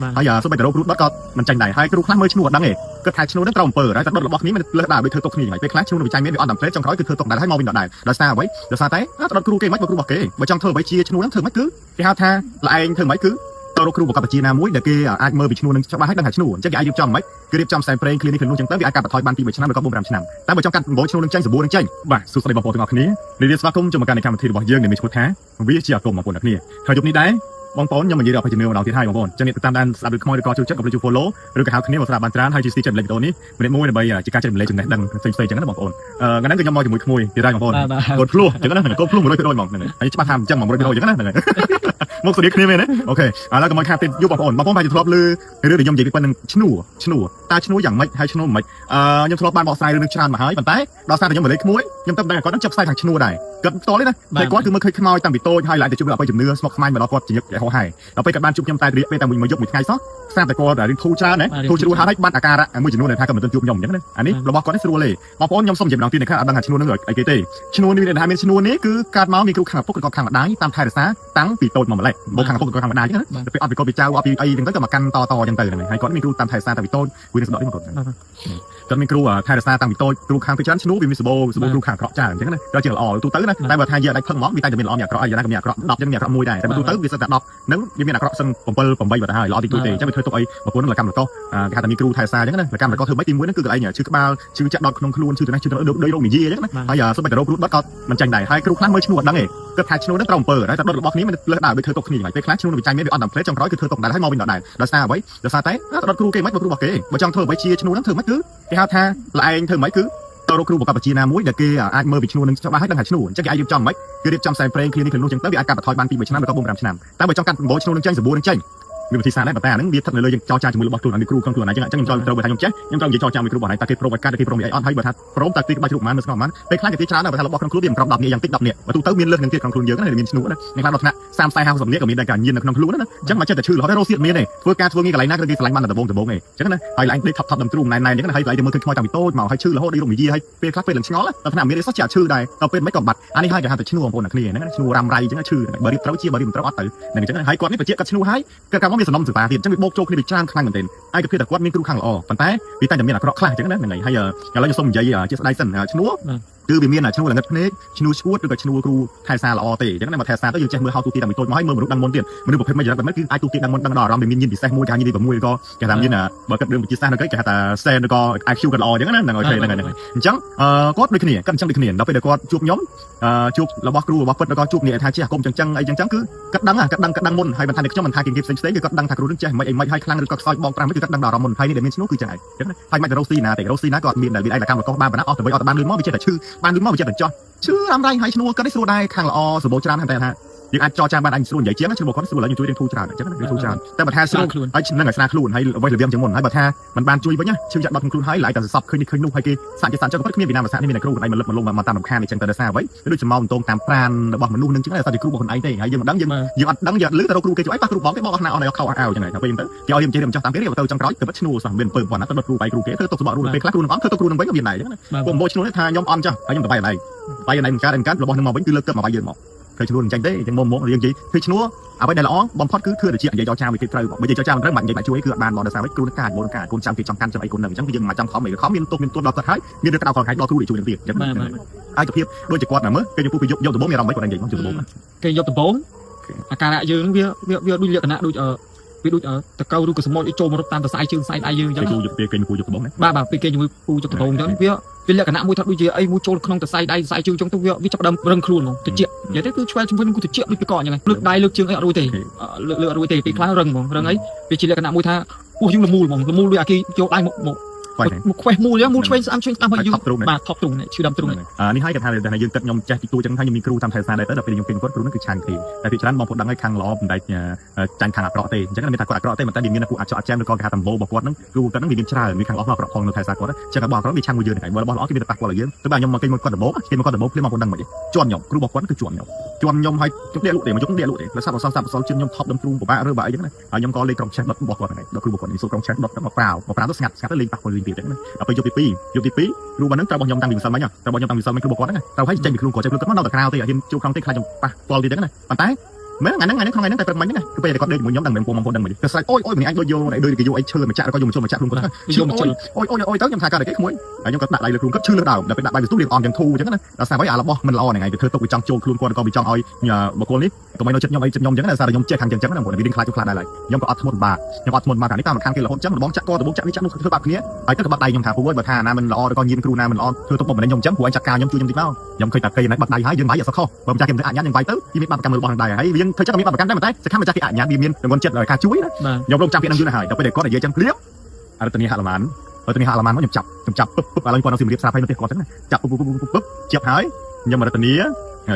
ហើយសូម្បីតែរោគគ្រូដុតក៏មិនចាញ់ដែរហើយគ្រូខ្លះមើលឈ្មោះអត់ដឹងទេគាត់ថាឈ្មោះហ្នឹងត្រូវអំពើហើយតែដុតរបស់គ្នាមិនលើសដើរដូចធ្វើទុកគ្នាហើយពេលខ្លះឈ្មោះនៅវិច័យមានវាអត់តាមផ្លេតចុងក្រោយគឺធ្វើទុកដែរហើយមកវិញដែរដោយសារអ្វីដោយសារតែដុតគ្រូគេមិនមកគ្រូរបស់គេបើចង់ធ្វើអ្វីជាឈ្មោះហ្នឹងធ្វើមិនគឺគេហៅថាល្អឯងធ្វើមិនគឺទៅរកគ្រូប្រកបវិជ្ជាណាមួយដែលគេអាចមើលពីឈ្មោះនឹងច្បាស់ហើយដឹងថាឈ្មោះអញ្ចឹងគេអាចរៀបចំមិនគឺរៀបចំផ្សេងព្រេងគ្លីនិកក្នុងអញ្ចឹងទៅវាអាចកាត់បន្ថយបានពី1ឆ្នាំដល់5ឆ្នាំតែបើចង់កាត់9ឈ្មោះនឹងចេញ9នឹងចេញបាទសួស្ដីបងប្អូនទាំងអស់គ្នានេះវាស្វាគមន៍ចូលមកកាន់កម្មវិធីរបស់យើងដែលមានឈ្មោះថាវាជាអាគមបងប្អូនទាំងគ្នាហើយយប់នេះដែរបងប្អូនខ្ញុំនិយាយដល់បញ្ជាម្ដងទៀតហើយបងប្អូនចឹងនេះតាមដានស្ដាប់ឬខ្មោចឬក៏ចូលចិត្តក៏ជួយ follow ឬក៏ហៅគ្នាមកស្ដាប់បានច្រើនហើយជាស្ទីចចម្លែកវីដេអូនេះម្នាក់មួយដើម្បីជាការចែករំលែកចំណេះដឹងផ្សេងៗចឹងណាបងប្អូនថ្ងៃហ្នឹងគឺខ្ញុំមកជាមួយក្មួយទៀតហើយបងប្អូនកូនភ្លោះចឹងណាកូនភ្លោះ 100% ហ្មងហ្នឹងហើយច្បាស់ថាអញ្ចឹង 100% ចឹងណាហ្នឹងហើយមកស្ដីគ្នាមែនទេអូខេឥឡូវក៏មកខាតទៀតយប់បងប្អូនបែរជាធ្លាប់លឺរឿងដែលខ្ញុំនិយាយពីប៉ុណ្្នឹងឈ្នួរតើឈ្នួរយ៉ាងម៉េចហើយឈ្នួរមិនខ្ញុំធ្លាប់បានបកស្រាយរឿងនេះច្រើនមកហើយប៉ុន្តែដល់សារតែខ្ញុំមិនលេខក្មួយខ្ញុំទៅដឹងគាត់នឹងចាប់ផ្សាយខាងឈ្នួរដែរគាត់ផ្ទាល់ទេណាតែគាត់គឺមើលឃើញខ្មោចតាំងពីតូចហើយឡើងទៅជួបរឿងអបិយជំនឿស្មុគស្មាញមកដល់គាត់ជាញឹកហោហែដល់ពេលគាត់បានជួបខ្ញុំតែរយៈពេលតែមួយយប់មួយថ្ងៃសោះស្រាប់តែគាត់រឿងធូរច្រើនណាធូរជ្រួលហើយបាត់អាការៈមួយចំនួនដែលថាគាត់មិនទាន់ជួបខ្ញុំអញ្ចឹងណាអានេះរបស់គាត់នេះស្រួលទេបងប្អូនខ្ញុំសូមនិយាយម្ដងទៀតនេះខាត់អត់ដឹងថាឈ្នួរនឹងអីគេទេឈ្នួរនេះដែលមានឈ្នួរនេះគឺកើតមកមានគ្រូខាងឪពុកឬក៏ខាងម្ដាយតាមថែរក្សាតាំងពីតូចមកម្លេះមកខាងឪពុកឬក៏ខាងម្ដាយអញ្ចឹងណាទៅពេលអត់ពីកូនពីចៅអត់ពីអីអញ្ចឹងទៅក៏មកកាន់តអញ្ចឹងទៅហ្នឹងហើយគាត់មានគ្រូតាមថែរក្សាតាំងពីតូចវានឹងស្ដកនេះមកគាត់មានគ្រូថែរក្សាតាំងពីតូចគ្រូខាងពីច្រើនឈ្នួរវាមានសបោគ្រូខាងអាក្រក់ច្រើនអញ្ចឹងណាដល់ជាល្អទូទៅណាតែបើថាយើងអាចផឹកមកវាតែតែមានល្អមានអាក្រក់អីយ៉ាងណាក៏មានអាក្រក់10អញ្ចឹងមានអាក្រក់មួយដែរតែទូទៅវាសិតតែ10ហ្នឹងវាមានអាក្រក់សឹង7 8បាត់ហើយល្អទី2ទេអញ្ចឹងវាធ្វើទុកអីបកគលនឹងកម្មកោគេហៅថាមានគ្រូថែរក្សាអញ្ចឹងណាកម្មកោធ្វើម៉េចទី1ហ្នឹងគឺកន្លែងឈឺក្បាលឈឺចាក់ដុតក្នុងខ្លួនឈឺទៅណាឈឺទៅដូចរោគនិយាយអញ្ចឹងណាហើយសូម្បីតែរោគគ្រូដុតក៏មិនចាញ់ដែរហើយគ្រូខ្លះមើលឈ្នួលអត់ដឹងទេគាត់ថាឈ្នួលហ្នឹងត្រូវអំពើហើយតែដុតរបស់គ្នាមិនលើសដើរដូចធ្វើទុកគ្នាហើយពេលខ្លះឈ្នួលនៅវិច័យមានវាអត់តាមផ្លេតចុងក្រោយគឺធ្វើទុកដែរហើយមកវិញដែរដោយសារអ្វីដោយសារតែដុតគ្រូគេមិនមកគ្រូរបស់គេបើចង់ធ្វើអ្វីជាឈ្នួលហ្នឹងធ្វើម៉េចគឺគេហៅថាល្អឯងធ្វើម៉េចគឺទៅរកគ្រូប្រកបវិជ្ជាណាមួយដែលគេអាចមើលពីឈ្នួលនឹងច្បាស់ហើយដឹងថាឈ្នួលអញ្ចឹងគេអាចរៀបចំមិនគឺរៀបចំផ្សេងព្រេងគ្លីនិកក្នុងអញ្ចឹងទៅវាអាចកាត់បន្ថយបានពី1ឆ្នាំដល់5ឆ្នាំតែបើចង់កាត់9ឈ្នួលនឹងចេញ9នឹងចេញមានវិធីសាស្ត្រដែរប៉ុន្តែអាហ្នឹងវាស្ថិតនៅលើយើងចរចាជាមួយរបស់ខ្លួនឲ្យគ្រូក្នុងខ្លួនអញ្ចឹងខ្ញុំត្រូវបើថាខ្ញុំចេះខ្ញុំត្រូវនិយាយចរចាមួយគ្រូបងហើយតើគេព្រមឲ្យកាត់គេព្រមអីអត់ហើយបើថាព្រមតើគេក្បាច់គ្រូប៉ុន្មាននៅស្ងប់ប៉ុន្មានពេលខ្លះគេច្រើនដែរបើថារបស់ក្នុងខ្លួនវាមិនក្រំ10នាក់យ៉ាងតិច10នាក់បើទូទៅមានលើសនឹងទៀតក្នុងខ្លួនយើងណាមានឈ្នួលណាមានខ្លះដល់ថ្នាក់30 40 50នាក់ក៏មានដែរការញៀននៅក្នុងខ្លួនណាអញ្ចឹងមកចេះតែឈឺរហូតដល់រស់ទៀតមានទេធ្វើការធ្វើងារកន្លែងណាក៏គេឆ្លាញ់បានតែដំបងឯងអញ្ចឹងណាហើយឡើងដេកថប់ដុំទ្រូងណែនអញ្ចឹងណាហើយឡើងទៅមើលឃើញខ្មោចតាំងពីតូចមកហើយឈឺរហូតដល់រំនិយាយហើយពេលខ្លះពេលឡើងឆ្ងល់ដល់ថ្នាក់មានអីសោះជាឈឺដែរដល់ពេលមិនក៏បាត់អានេះហើយគេហៅថាឈ្នួលបងប្អូនគ្នាហ្នឹងឈ្នួលរ៉ាំរ៉ៃអញ្ចឹងឈឺបើរៀបត្រូវជាបើរៀបមិនត្រូវអត់ទៅហ្នឹងអញ្ចឹងហើយគាត់នេះបជាគាត់ឈ្នួលហើយគាត់កាលមកមានសំណុំសតាទៀតអញ្ចឹងវាបោកចូលគ្នាច្រើនខ្លាំងមែនទែនហើយក៏ភាពតែគាត់មានគ្រូខាងល្អប៉ុន្តែវាតែមានអាក្រក់ខ្លះអញ្ចឹងណាហ្នឹងហើយឥឡូវខ្ញុំសូមនិយាយជាស្ដាយសិនឈ្នួលគឺវាមានឈ្នួលល្ងឹតភ្នែកឈ្នួលឈួតឬក៏ឈ្នួលគ្រូថែសារល្អទេអញ្ចឹងណាមកថែសារទៅយើងចេះមើលហៅទូទីតាំងពីតូចមកហើយមើលមនុស្សដឹងមុនទៀតមនុស្សប្រភេទមួយយ៉ាងណាគឺអាចទូទីដឹងមុនដឹងដល់អារម្មណ៍វាមានញៀនពិសេសមួយគេហៅញៀនទី6ឬក៏គេថាមានបើគិតរឿងវិទ្យាសាស្ត្រទៅគេហៅថា SEN ឬក៏ IQ ក៏ល្អអញ្ចឹងណាហ្នឹងហើយហ្នឹងអញ្ចឹងគាត់ដូចគ្នាគាត់អញ្ចឹងដូចគ្នាដល់ពេលដែលគាត់ជួបខ្ញុំជួបរបស់គ្រូរបស់ពិតឬក៏ជួបអ្នកថាជាអាគមអញ្ចឹងអីអញ្ចឹងគឺគាត់ដឹងមុនហើយមិនថាខ្ញុំមិនថាគេផ្សេងៗគឺគាត់ដឹងថាគ្រូនឹងចេះមិនអីមិនហើយខ្លាំងឬក៏ខ្សោយបង5គឺគាត់ដឹងដល់អារម្មណ៍មុនហើយនេះដែលមានឈ្នួលគឺចឹងហើយមិនទៅរស់ស៊ីណាទេរស់ស៊ីណាក៏អត់មានដែលវាឯកកម្មក៏បានបណ្ណាអស់ទៅវិញអត់បានលឿនមកវាចេះតែឈឺបានលឿនមកវាចេះតែចោះឈឺរ៉ាំរ៉ៃហើយឈ្នួលគាត់នេះស្រួលដែរខាងល្អសបោច្រើនតែថាយើងអាចចរចាបានអញស្រួលនិយាយជាងឈ្នួលគាត់ស្រួលហើយជួយរៀនធូរច្រើនអញ្ចឹងរៀនធូរច្រើនតែបើថាស្រួលហើយនឹងឲ្យស្នាខ្លួនហើយអ្វីរបៀបជាងមុនហើយបើថាมันបានជួយវិញណាឈឺចាក់ដុតក្នុងខ្លួនហើយឡើងតែសសប់ឃើញនេះឃើញនោះហើយគេសាច់ចឹងគាត់គ្មានវិណាមសាស្ត្រនេះមានតែគ្រូខ្លួនឯងមកលឹបមកតាមរំខានអញ្ចឹងទៅដោយសារអ្វីដូចចំមកតងតាមប្រានរបស់មនុស្សនឹងអញ្ចឹងតែគ្រូរបស់ខ្លួនឯងទេហើយយើងមិនដឹងយើងអត់ដឹងយើងលឺតែរកគ្រូគេជួយប៉ះគ្រូបងគេបងអស់ណាអស់ឲ្យខោអស់អោអញ្ចឹងទៅពេលទៅគេឲ្យរៀនចេះរៀនចោះតាមគេរៀនទៅចុងក្រោយទៅឈ្នួលសោះមាន7ប៉ុណ្ណាទៅដុតគ្រូបាយគ្រូគេធ្វើទុកសបកគ្រូពេលខ្លះគ្រូនឹងអត់ធ្វើទុកគ្រូនឹងវិញក៏មានដែរអញ្ចឹងណាពួកឈ្នួលថាខ្ញុំអន់ចាស់ហើយខ្ញុំទៅបាយឯណៃមិនកើតរបស់នឹងមកវិញគឺលើកទឹកមកបាយយើងមកឃើញឈ្នួលអញ្ចឹងទេអញ្ចឹងមករៀងនិយាយធ្វើឈ្នួលអ្វីដែលល្អបំផុតគឺធ្វើតែជានិយាយចរចាវាគេត្រូវបើនិយាយចរចាមិនត្រូវមិននិយាយបាច់ជួយគឺអត់បានមកដោយសារគ្រូនឹងការកូនចាំគេចង់កាន់ចាំអីកូននឹងអញ្ចឹងយើងមិនចង់ខំមានទុកដល់ទឹកហើយមានរឿងក្តៅខលខែដល់គ្រូđểជួយនឹងទៀតអញ្ចឹងហើយទៅភាពដូចជាគាត់ណាមើលគេពីយកដំបូងមានអារម្មណ៍មិនគាត់និយាយមកយកដំបូងគេយកដំបូងអាការៈយើងវាដូចលក្ខណៈដូចវាដូចតកៅឬក៏សមោចចូលមករត់តាមខ្សែជើងខ្សែដៃយើងអញ្ចឹងគ្រូយកពេលគេគ្រូយកដំបូងបាទពេលគេជាមួយគ្រូយកដំបូងអញ្ចឹងវាលក្ខណៈមួយថាដូចជាអីមួយចូលក្នុងខ្សែដៃខ្សែជើងអញ្ចឹងទៅវាចាប់ដើមរឹងខ្លួនហ្មងតិចនិយាយទៅគឺឆ្វែលជំនួយនឹងគូតិចដូចពីកអញ្ចឹងលើកដៃលើកជើងអីអត់រួចទេលើកអត់រួចទេពេលខ្លះរឹងហ្មងរឹងអីវាជាលក្ខណៈមួយថាពោះយើងលមូលហ្មងលមូលដូចអាគេយកដៃមកខ្វេះមូលហ្នឹងមូលឆ្វេងស្អាមឆ្វេងស្ដាំហើយយើងបាទថប់ទ្រូងនេះឈឺដើមទ្រូងនេះនេះហើយគេថាយើងគិតខ្ញុំចេះទីទួចឹងថាខ្ញុំមានគ្រូតាមថែសារដែរទៅដល់ពេលខ្ញុំពេញគាត់គ្រូហ្នឹងគឺឆានគ្នាតែពីច្រើនបងប្អូនដឹងហើយខាងល្អមិនដែលចាញ់ខាងអាក្រក់ទេអញ្ចឹងមានថាគាត់អាក្រក់ទេប៉ុន្តែវាមានពួកអាចចាំឬក៏គេថាតំបូរបស់គាត់ហ្នឹងគ្រូគាត់ហ្នឹងវាមានច្រើនមានខាងល្អអាក្រក់ផងនៅថែសារគាត់ចឹងរបស់អាក្រក់វាឆាំងមួយយើងហ្នឹងរបស់ល្អគេមានតែប៉ះពាល់យើងទៅបាទខ្ញុំមកគេមកគាត់តំបូគេមកគាត់តំបូភ្លាមបងប្អូនដឹងមិនទេជាប់ខ្ញុំគ្រូរបស់គាត់គឺជាប់ខ្ញុំហើយជុំដេកលក់ទេមកជុំដេកលក់ទេដោយសារអសល់ជឿនខ្ញុំថប់ដំទ្រូងពិបាកឬបើអីចឹងណាហើយខ្ញុំក៏លេខក្រុមឆេះដុតរបស់គាត់ហ្នឹងដល់គ្រូរបស់គាត់នេះសូមក្រុមឆេះដុតមកប្រាវទៅស្ងាត់ទៅលេងប៉ះពលលេងទៀតចឹងណាដល់ពេលយប់ទី2គ្រូបានហ្នឹងត្រូវរបស់ខ្ញុំតាំងពីម្សិលមិញត្រូវរបស់ខ្ញុំតាំងពីម្សិលមិញគ្រូរបស់គាត់ហ្នឹងត្រូវឲ្យចេញពីខ្លួនគាត់ចេញខ្លួនគាត់មកដល់តែក្រៅទេអត់ហ៊ានជួបក្នុងទេខ្លាចខ្ញុំប៉ះពលទៀតចឹងណាប៉ុន្តែ mấy ngày nắng không ngày nắng tại mình này cứ bây giờ còn đây một nhóm đằng mình mong đằng mình cái sai ôi mình anh đôi vô này đôi cái vô anh chơi mà chạm có dùng mà chạm luôn có ôi tới nhầm thay ca để cái muối anh nhầm đặt lại được luôn cấp chưa lỡ đảo đặc biệt đặt bài studio on chẳng thu chẳng là sao với à là bo mình lo này ngày từ tôi bị trong trôn luôn con bị trong oi nhờ một con clip tụi mình nói chất nhom chẳng là sao nhom chơi thằng chẳng là một video khai cho khai lại nhom có ọt một bà cả này ta mà khang kia là hôn chắc một bóng chắc co từ bóng chắc đi chắc luôn thứ bạc kia ai tất cả bắt đầy nhom thả phụ với bật hà na mình lo con nhìn crew na mình lo thưa tôi mình nhom chấm của anh chắc cao nhom chui nhom tí máu nhom khơi tập cây này bắt đầy hái dương máy giờ sao kho bấm chắc kiếm thấy ảnh nhá nhom vay tới chỉ biết bắt cầm bằng đầy hãy viên khơi chắc biết bắt cầm đấy mà tay sẽ khám chắc cái ảnh nhá đi miên đừng còn chết rồi ca chuối đấy nhom lông trang viện đang dưới này đọc bây giờ có để dây chân clip à tụi hạ là mán nó chậpปุ๊บอะไรก่อนเอาสิมันเรียบซาไปมันเตะก่อนฉันจับปุ๊บเจียบหายยังมาตอนนี้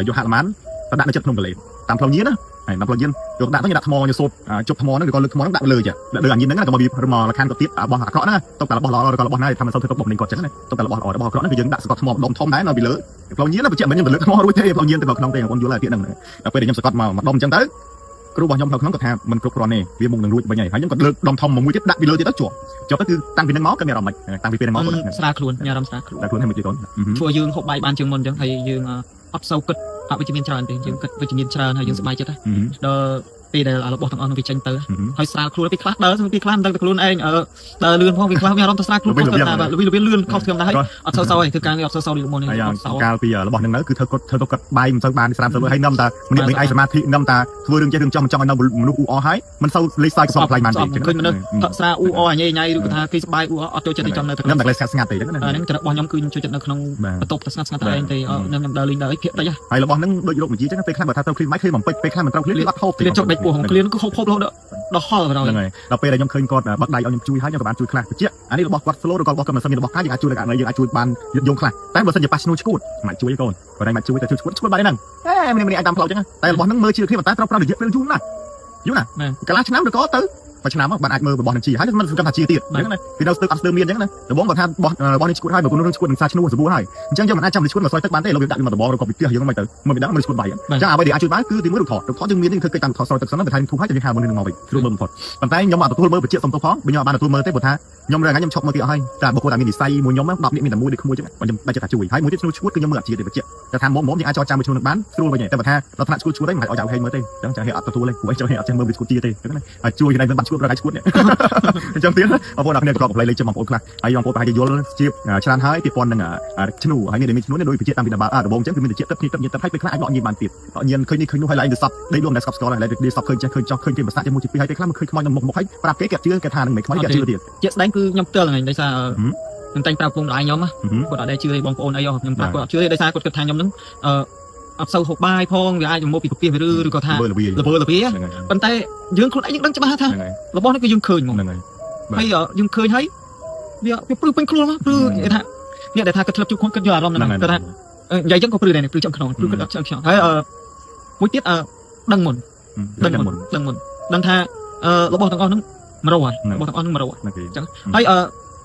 โยหะละมันตะดันจะพนมกันเลยตามพลองยี้นะนำพลองยี้โยกดันต้องอย่าดักทมออย่าโซดจบทมอนั่นก็ลึกทมอต้องดักเลยจ้ะเดือดยินนั่นก็มาบีรมอละคันก็ติดบอลหาเคราะห์นะต้องแต่ละบอลรอแล้วก็บอลนั่นทำมันเซาเธอตบหนึ่งก่อนฉันนะต้องแต่ละบอลรอบอลเคราะห์นั่นคือยังดักสกอตทมอดมทอมได้เราบีเลยพลองยี้นะไปเจียบมันยังเป็นลึกทมอรู้เท่พลองยี้แต่บอกน้องเตะคนอยู่หลายที่นั่นแล้วไปเดี๋ยวยังสกอตมาดมจังเต้ครูบอกยอมเขาน้องก็แทบมันกรุบกรอนนี่วิ่งมุงหนึ่งรุ่ยไปใหญ่หายยังก็เลิกดมทอมมามุ้ยที่ดักบีเลยที่ตั้งจั่วจบก็คือตั้งเป็นนักม้อกันเนี่ยเราไม่ตั้งเป็นนักม้อ ស្រាខ្លួនញ៉ាំស្រាខ្លួន តែខ្លួនឲ្យមួយទៀតអូន ជួយយើងហូបបាយបានជាងមុនអញ្ចឹងហើយយើងអត់សូវគិតអត់វិជ្ជមានច្រើនទេយើងគិតវិជ្ជមានច្រើនហើយយើងសប្បាយចិត្តដែរដល់ពេលដែលរបស់ទាំងអស់នឹងវាចេញទៅហើយស្រាខ្លួនពេលខ្លះដើរពេលខ្លះមិនដឹងតែខ្លួនឯងដើរលឿនផងពេលខ្លះមានអារម្មណ៍ទៅស្រាខ្លួនខុសទៅតាមលឿនខុសធម្មតាហើយអត់សូវសោយធ្វើការងារអត់សូវសោយដូចមុននេះអត់សោយ កាលពីរបស់នឹងគឺធ្វើគាត់បាយមិនសូវបានស្រាមទៅហើយនាំតាម្នាក់ឯងសមាធិនាំតាធ្វើរឿងចេះរឿងចំឲ្យនៅមនុស្សអ៊ូអហើយមិនសូវលេខសាយក៏សោកផ្លៃបានទេឃើញមនុស្សស្រាអ៊ូអញ៉ៃឬក៏ថាគេសប្បាយអ៊ូអត់ចូលចិត្តទីចំនៅក្នុងតែលេខស្ងាត់ទេហ្នឹងហ្នឹងចរិតរបស់ខ្ញុំគឺខ្ញុំចូលចិត្តនៅក្នុងបន្ទប់ស្ងាត់តែឯងទេខ្ញុំដើរលេងដើរអីភាគតិចហើយរបស់ហ្នឹងដូចរោគវិជាចឹងពេលខ្លះបើថាទៅឃ្លីនមិនឃ្លីនបំពេចពេលខ្លះមិនត្រូវឃ្លីនអត់ហូបទេចុកដេកពោះឃ្លីនគឺហូបរហូតដល់ហល់ទៅហ្នឹងហើយដល់ពេលដែលខ្ញុំឃើញគាត់បាក់ដៃឲ្យខ្ញុំជួយហើយខ្ញុំក៏បានជួយខ្លះតិចអានេះរបស់គាត់ flow ឬក៏របស់គាត់មិនសូវមានរបស់កាយយើងអាចជួយដល់យើងអាចជួយបានយងខ្លះតែបើសិនជាប៉ះឈ្នួលឈួតមិនជួយកូនគាត់ឯងមិនជួយតែជួយឈួតបានហ្នឹងម្នាក់អាចតាមផ្លូវចឹងតែរបស់ហ្នឹងមើលជឿគ្នាតែត្រូវប្រើរយៈពេលយូរណាស់កន្លះឆ្នាំឬក៏ទៅមួយឆ្នាំបានអាចមើលរបស់នឹងជីហើយមិនសំខាន់ថាជីទៀតហ្នឹងណាពីដល់ស្ទើរអត់ស្ទើរមានចឹងណាដំបងគាត់ថារបស់នេះឈួតហើយបើគុណនឹងឈួតនឹងសាឈ្នួលសបួរហើយអញ្ចឹងយើងមិនអាចចាំឈួតមកស្រោចទឹកបានទេលោកដាក់វាមកដបឬក៏ពីផ្ទះយើងមិនទៅមិនដឹងមិនឈួតបាយអញ្ចឹងអ្វីដែលអាចជួយបានគឺទីមួយរូបថតយើងមានធ្វើកិច្ចតាមថតស្រោចទឹកសិនតែថាធូបហើយយើងហៅមនុស្សនឹងមកវិញគ្រូមើលបំផុតប៉ុន្តែខ្ញុំអត់ទទួលមើលបច្ចេកសំទោសផងខ្ញុំអត់បានទទួលមើលទេព្រោះថាខ្ញុំរងខ្ញុំឈប់មើលទៀតអស់ហើយតែបុគ្គលដែលមាននិស័យមួយខ្ញុំ10នាក់មានតែមួយដូចក្មួយចឹងខ្ញុំដាច់ចិត្តថាជួយហើយមួយទៀតឈ្នួលឈួតគឺខ្ញុំមើលអត់ជាទេបច្ចេកតែថាមុំយើងអាចចរចាមួយឈ្នួលនឹងបានស្រួលវិញតែបើថាដល់ថ្នាក់ឈ្នួលឈួតទេមិនអាចឲ្យហេងមើលទេអញ្ចឹងចាហេអត់ទទួលទេព្រោះអីចង់ហេអត់ចេះមើលវាឈ្នួលជាទេអញ្ចឹងណាហើយជួយគ្នាមិនបាត់ឈ្នួលរកឲ្យឈ្នួលនេះអញ្ចឹងទៀតបងប្អូនអ្នកគ្នាប្រកបផ្លេលេខចំបងប្អូនខ្លះហើយបងប្អូនប្រហែលជាយល់ជាច្រើនហើយពីប៉ុននឹងឈ្នួលហើយនេះដែលមានឈ្នួលនេះដូចបច្ចេកតាមពីដំបដំបងអញ្ចឹងគឺមានបច្ចេកទឹកគ្នាទឹកហើយពេលខ្លះអាចដកញៀនបានទៀតដកញៀនឃើញនេះឃើញនោះហើយឡើងទៅសັບដេកលំដែលស្កប់ស្កល់ហើយឡើងទៅសັបឃើញចេះឃើញចោះឃើញគេភាសាជាមួយជាពីរហើយពេលខ្លះមិនឃើញខ្មោចនឹងមុខហើយប្រាប់គេគេជឿគេថានឹងមិនខ្មោចគេជឿទៀតជាក់ស្ដែងគឺខ្ញុំផ្ទាល់ហ្នឹងដោយសារខ្ញុំតែងប្រាប់ពុកម្ដាយខ្ញុំគាត់អត់ដែរជឿទេបងប្អូនអីខ្ញុំប្រាប់គាត់អត់ជឿទេដោយសារគាត់គិតថាខ្ញុំនឹងអត់សូវហូបបាយផងវាអាចមកពីកាពះឬក៏ថាល្វើប៉ុន្តែយើងខ្លួនឯងយើងដឹងច្បាស់ថារបស់នេះគឺយើងឃើញហ្មងហើយយើងឃើញហើយវាព្រឺពេញខ្លួនមកព្រឺថាអ្នកដែលថាគាត់ធ្លាប់ជួបគាត់យកអារម្មណ៍ហ្នឹងគាត់ថានិយាយចឹងក៏ព្រឺដែរព្រឺចំក្នុងព្រឺគាត់អត់ឆ្អឹងឆ្អឹងហើយមួយទៀតដឹងមុនដឹងថារបស់ទាំងអស់ហ្នឹង100ហើយរបស់ទាំងអស់ហ្នឹង100អញ្ចឹងហើ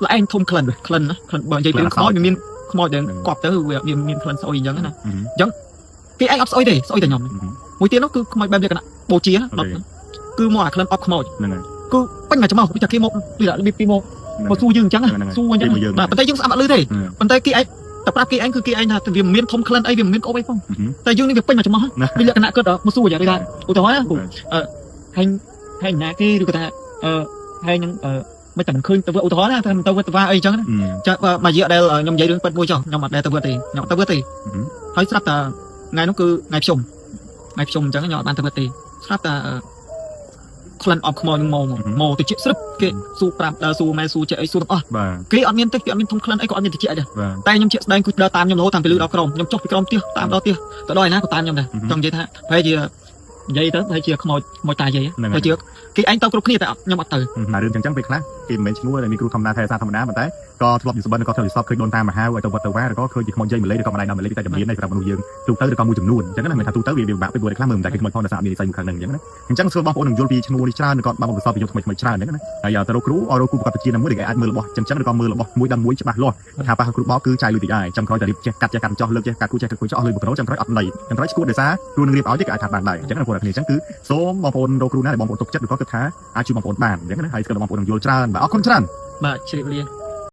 យល្អឯងធំក្លិនណាបើនិយាយពីខ្មោចវាមានខ្មោចដែលកប់ទៅវាមានក្លិនស្អុយអញ្ចឹងណាអញ្ចឹងគេឯងអត់ស្អុយទេស្អុយតែខ្ញុំមួយទៀតនោះគឺខ្មោចបែបលក្ខណៈបូជាគឺមកអាក្លិនអប់ខ្មោចគឺពេញមកច្មោះពីតែគេមកពីមកសួរយើងអញ្ចឹងសួរអញ្ចឹងបាទប៉ុន្តែយើងស្អាប់អត់លឺទេប៉ុន្តែគេឯងតែប្រាប់គេឯងគឺគេឯងថាវាមិនមានធំក្លិនអីវាមិនមានក្អប់អីផងតែយើងនេះវាពេញមកច្មោះវាលក្ខណៈគាត់មកសួរយ៉ាងនេះថាឧទាហរណ៍ហើយណាគេឬក៏ថាហើយនឹងមិនតែមិនឃើញទៅឧទាហរណ៍ណាទៅវត្តអីអញ្ចឹងចាមួយរយៈដែលខ្ញុំនិយាយរឿងប៉ិតមួយចុះខ្ញុំអត់ដែលទៅវត្តទេខ្ញុំទៅវត្តទេហើយស្រាប់តែថ្ងៃនោះគឺថ្ងៃភ្ជុំអញ្ចឹងខ្ញុំអត់បានទៅវត្តទេស្រាប់តែក្លិនអប់ខ្មោចនឹងមកទៅជាស្រឹបគេស៊ូប្រាប់ដើរស៊ូម៉ែស៊ូចេះអីស៊ូទាំងអស់គេអត់មានទេគេអត់មានធំក្លិនអីក៏អត់មានតិចដែរតែខ្ញុំជាក់ស្ដែងគឺដើរតាមខ្ញុំរហូតតាមពីលើដល់ក្រោមខ្ញុំចុះពីក្រោមផ្ទះតាមដល់ផ្ទះទៅដល់ឯណាក៏តាមខ្ញុំដែរចង់និយាយថាប្រហែលជានិយាយទៅប្រហែលជាខ្មោចតាយាយប្រហែលជាគេឯងទៅគ្រប់គ្នាតែខ្ញុំអត់ទៅរឿងចឹងពេលខ្លះគេមិនមែនឈ្នួលតែមានគ្រូធម្មតាថែសារធម្មតាប៉ុន្តែក៏ធ្លាប់និស្សិតក៏ធ្លាប់និស្សិតឃើញដូនតាមហាឲ្យទៅវត្តទៅវាឬក៏ឃើញជាខ្មោចយាយម្លេះឬក៏ម្ដាយដល់ម្លេះតែជំនាញសម្រាប់មនុស្សយើងទូទៅឬក៏មួយចំនួនអញ្ចឹងណាមិនថាទូទៅវាបាក់ពេលខ្លះមើលមិនតែគេខ្មោចផងតែសារមាននិស័យមួយខាងហ្នឹងអញ្ចឹងណាអញ្ចឹងសួរបងប្អូននឹងយល់ពីឈ្នួលនេះច្រើនឬក៏បានបង្កប់ពីយើងថ្មីច្រើនអញ្ចឹងណាហើយទៅរកគ្រូប្រកបវិជ្ជាណាមួយដែលគេអាចមើលរបស់ចឹងឬក៏មើលរបស់មួយដល់មួយច្បាស់លាស់ថាប៉ះគ្រូបោកគឺចាយលុយតិចហើយចាំក្រោយតែរៀបចេះកាត់ចោះលើកចេះកាត់គូចេះកាត់គូចោះលើបក្រោយចាំក្រោយអត់ន័យចាំក្រោយឈួតដោយសារគ្រូនឹងរៀបឲ្យទេគេអាចថាបានដែរអញ្ចឹងណាបងប្អូនគ្នាអញ្ចឹងគឺសូមបងប្អូនរកគ្រូណាដែលបងប្អូនទុកចិត្តឬក៏គិតថាអាចជួយបងប្អូនបានអញ្ចឹងណាហើយស្គាល់បងប្អូននឹងយល់ច្រើនបាទអរគុណច្រើនបាទជ្រាបលា